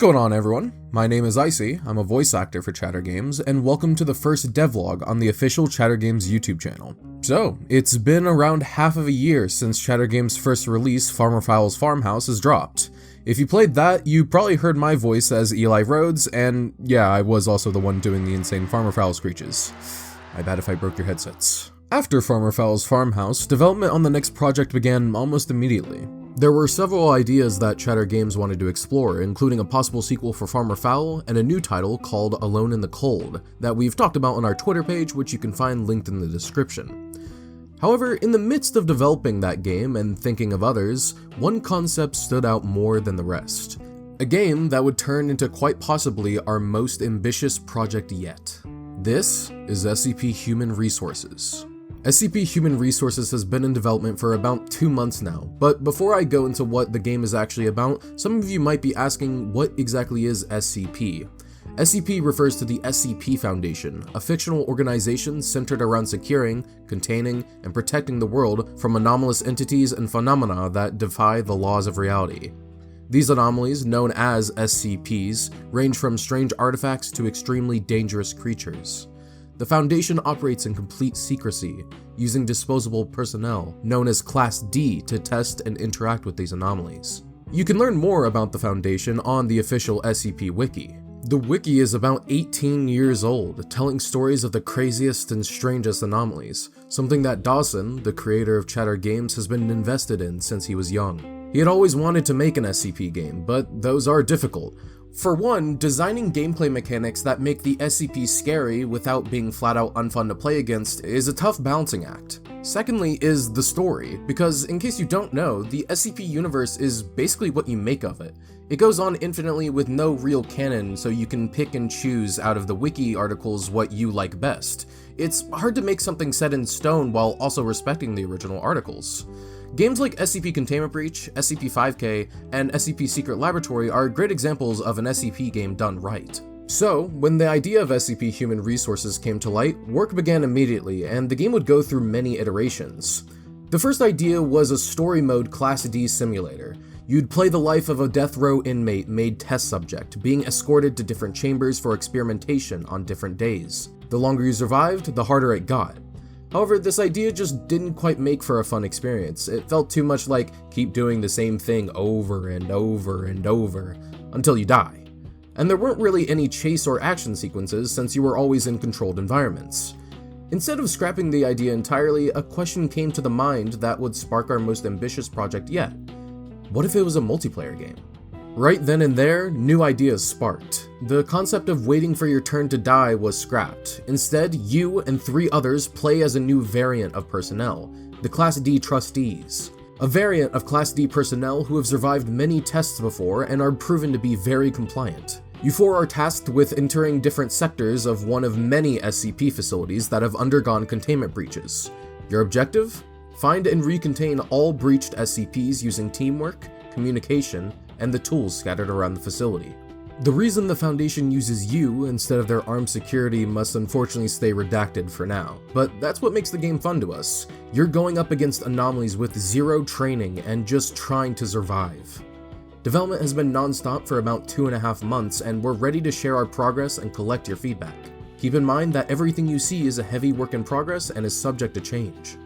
going on, everyone? My name is Icy, I'm a voice actor for ChatterGames, and welcome to the first devlog on the official ChatterGames YouTube channel. So, it's been around half of a year since ChatterGames' first release, Farmer Fowl's Farmhouse, has dropped. If you played that, you probably heard my voice as Eli Rhodes, and yeah, I was also the one doing the insane Farmer Fowl screeches. I bet if I broke your headsets. After Farmer Fowl's Farmhouse, development on the next project began almost immediately. There were several ideas that ChatterGames wanted to explore, including a possible sequel for Farmer Fowl and a new title called Alone in the Cold, that we've talked about on our Twitter page, which you can find linked in the description. However, in the midst of developing that game and thinking of others, one concept stood out more than the rest. A game that would turn into quite possibly our most ambitious project yet. This is SCP Human Resources. SCP Human Resources has been in development for about 2 months now, but before I go into what the game is actually about, some of you might be asking what exactly is SCP. SCP refers to the SCP Foundation, a fictional organization centered around securing, containing, and protecting the world from anomalous entities and phenomena that defy the laws of reality. These anomalies, known as SCPs, range from strange artifacts to extremely dangerous creatures. The Foundation operates in complete secrecy, using disposable personnel, known as Class D, to test and interact with these anomalies. You can learn more about the Foundation on the official SCP Wiki. The wiki is about 18 years old, telling stories of the craziest and strangest anomalies, something that Dawson, the creator of ChatterGames, has been invested in since he was young. He had always wanted to make an SCP game, but those are difficult. For one, designing gameplay mechanics that make the SCP scary without being flat out unfun to play against is a tough balancing act. Secondly is the story, because in case you don't know, the SCP universe is basically what you make of it. It goes on infinitely with no real canon, so you can pick and choose out of the wiki articles what you like best. It's hard to make something set in stone while also respecting the original articles. Games like SCP Containment Breach, SCP-5K, and SCP Secret Laboratory are great examples of an SCP game done right. So, when the idea of SCP Human Resources came to light, work began immediately, and the game would go through many iterations. The first idea was a story mode Class D simulator. You'd play the life of a death row inmate made test subject, being escorted to different chambers for experimentation on different days. The longer you survived, the harder it got. However, this idea just didn't quite make for a fun experience. It felt too much like keep doing the same thing over and over and over until you die. And there weren't really any chase or action sequences since you were always in controlled environments. Instead of scrapping the idea entirely, a question came to the mind that would spark our most ambitious project yet. What if it was a multiplayer game? Right then and there, new ideas sparked. The concept of waiting for your turn to die was scrapped. Instead, you and 3 others play as a new variant of personnel, the Class D Trustees. A variant of Class D personnel who have survived many tests before and are proven to be very compliant. You 4 are tasked with entering different sectors of one of many SCP facilities that have undergone containment breaches. Your objective? Find and recontain all breached SCPs using teamwork, communication, and the tools scattered around the facility. The reason the Foundation uses you instead of their armed security must unfortunately stay redacted for now, but that's what makes the game fun to us. You're going up against anomalies with 0 training and just trying to survive. Development has been non-stop for about 2.5 months, and we're ready to share our progress and collect your feedback. Keep in mind that everything you see is a heavy work in progress and is subject to change.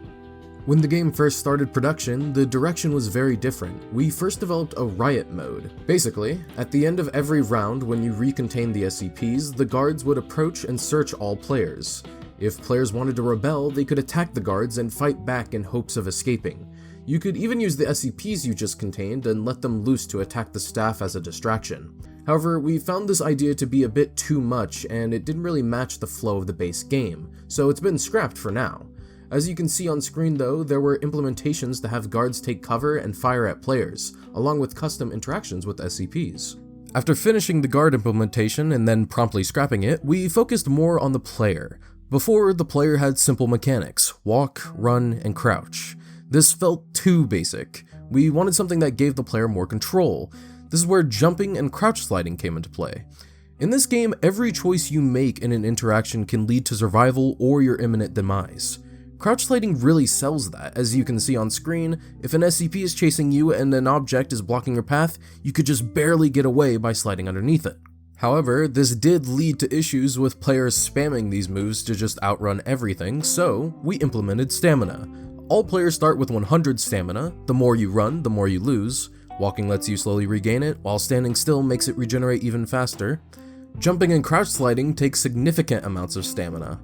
When the game first started production, the direction was very different. We first developed a Riot mode. Basically, at the end of every round when you recontained the SCPs, the guards would approach and search all players. If players wanted to rebel, they could attack the guards and fight back in hopes of escaping. You could even use the SCPs you just contained and let them loose to attack the staff as a distraction. However, we found this idea to be a bit too much and it didn't really match the flow of the base game, so it's been scrapped for now. As you can see on screen though, there were implementations to have guards take cover and fire at players, along with custom interactions with SCPs. After finishing the guard implementation and then promptly scrapping it, we focused more on the player. Before, the player had simple mechanics: walk, run, and crouch. This felt too basic. We wanted something that gave the player more control. This is where jumping and crouch sliding came into play. In this game, every choice you make in an interaction can lead to survival or your imminent demise. Crouch sliding really sells that. As you can see on screen, if an SCP is chasing you and an object is blocking your path, you could just barely get away by sliding underneath it. However, this did lead to issues with players spamming these moves to just outrun everything, so we implemented stamina. All players start with 100 stamina. The more you run, the more you lose. Walking lets you slowly regain it, while standing still makes it regenerate even faster. Jumping and crouch sliding takes significant amounts of stamina.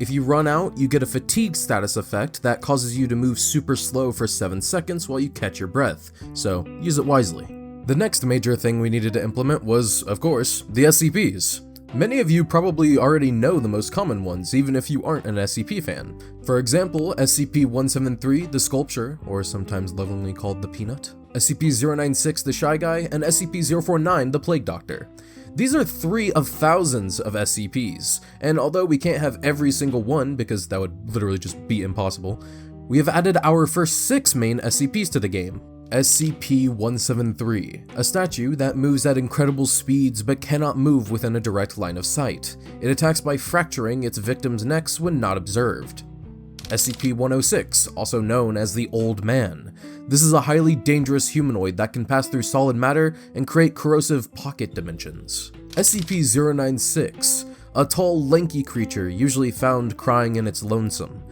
If you run out, you get a fatigue status effect that causes you to move super slow for 7 seconds while you catch your breath, so use it wisely. The next major thing we needed to implement was, of course, the SCPs. Many of you probably already know the most common ones, even if you aren't an SCP fan. For example, SCP-173, the Sculpture, or sometimes lovingly called the Peanut, SCP-096, the Shy Guy, and SCP-049, the Plague Doctor. These are 3 of thousands of SCPs, and although we can't have every single one because that would literally just be impossible, we have added our first 6 main SCPs to the game. SCP-173, a statue that moves at incredible speeds but cannot move within a direct line of sight. It attacks by fracturing its victims' necks when not observed. SCP-106, also known as the Old Man. This is a highly dangerous humanoid that can pass through solid matter and create corrosive pocket dimensions. SCP-096, a tall, lanky creature usually found crying in its lonesome.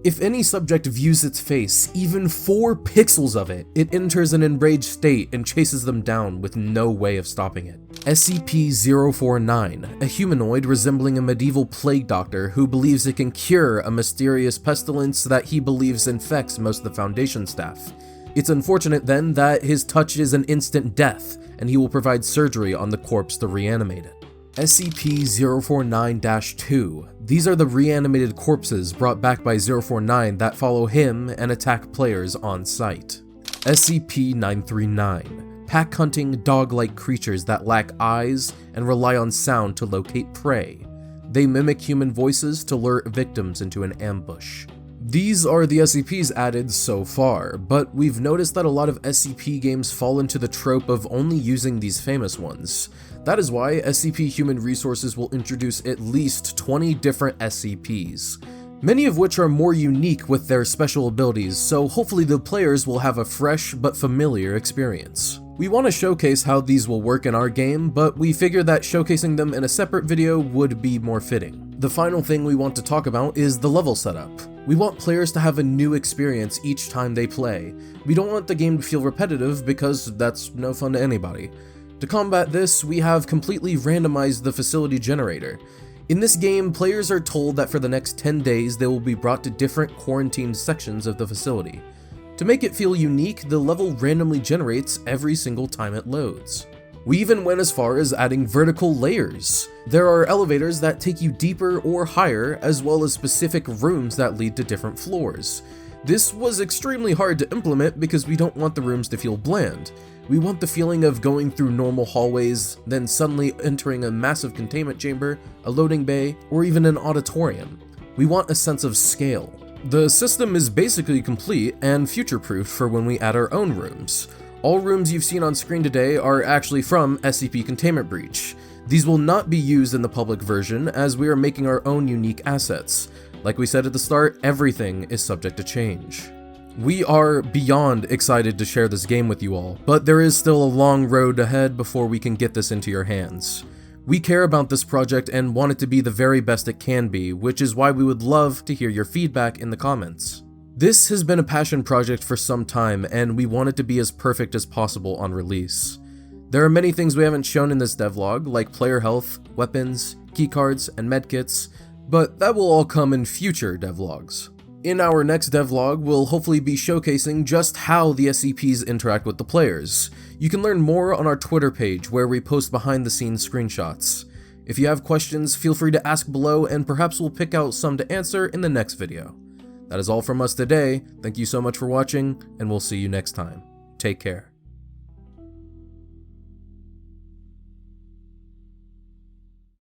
If any subject views its face, even 4 pixels of it, it enters an enraged state and chases them down with no way of stopping it. SCP-049, a humanoid resembling a medieval plague doctor who believes it can cure a mysterious pestilence that he believes infects most of the Foundation staff. It's unfortunate then that his touch is an instant death, and he will provide surgery on the corpse to reanimate it. SCP-049-2. These are the reanimated corpses brought back by 049 that follow him and attack players on sight. SCP-939. Pack-hunting, dog-like creatures that lack eyes and rely on sound to locate prey. They mimic human voices to lure victims into an ambush. These are the SCPs added so far, but we've noticed that a lot of SCP games fall into the trope of only using these famous ones. That is why SCP Human Resources will introduce at least 20 different SCPs, many of which are more unique with their special abilities, so hopefully the players will have a fresh but familiar experience. We want to showcase how these will work in our game, but we figure that showcasing them in a separate video would be more fitting. The final thing we want to talk about is the level setup. We want players to have a new experience each time they play. We don't want the game to feel repetitive because that's no fun to anybody. To combat this, we have completely randomized the facility generator. In this game, players are told that for the next 10 days they will be brought to different quarantined sections of the facility. To make it feel unique, the level randomly generates every single time it loads. We even went as far as adding vertical layers. There are elevators that take you deeper or higher, as well as specific rooms that lead to different floors. This was extremely hard to implement because we don't want the rooms to feel bland. We want the feeling of going through normal hallways, then suddenly entering a massive containment chamber, a loading bay, or even an auditorium. We want a sense of scale. The system is basically complete and future-proof for when we add our own rooms. All rooms you've seen on screen today are actually from SCP Containment Breach. These will not be used in the public version as we are making our own unique assets. Like we said at the start, everything is subject to change. We are beyond excited to share this game with you all, but there is still a long road ahead before we can get this into your hands. We care about this project and want it to be the very best it can be, which is why we would love to hear your feedback in the comments. This has been a passion project for some time, and we want it to be as perfect as possible on release. There are many things we haven't shown in this devlog, like player health, weapons, keycards, and medkits, but that will all come in future devlogs. In our next devlog, we'll hopefully be showcasing just how the SCPs interact with the players. You can learn more on our Twitter page where we post behind the scenes screenshots. If you have questions, feel free to ask below and perhaps we'll pick out some to answer in the next video. That is all from us today. Thank you so much for watching, and we'll see you next time. Take care.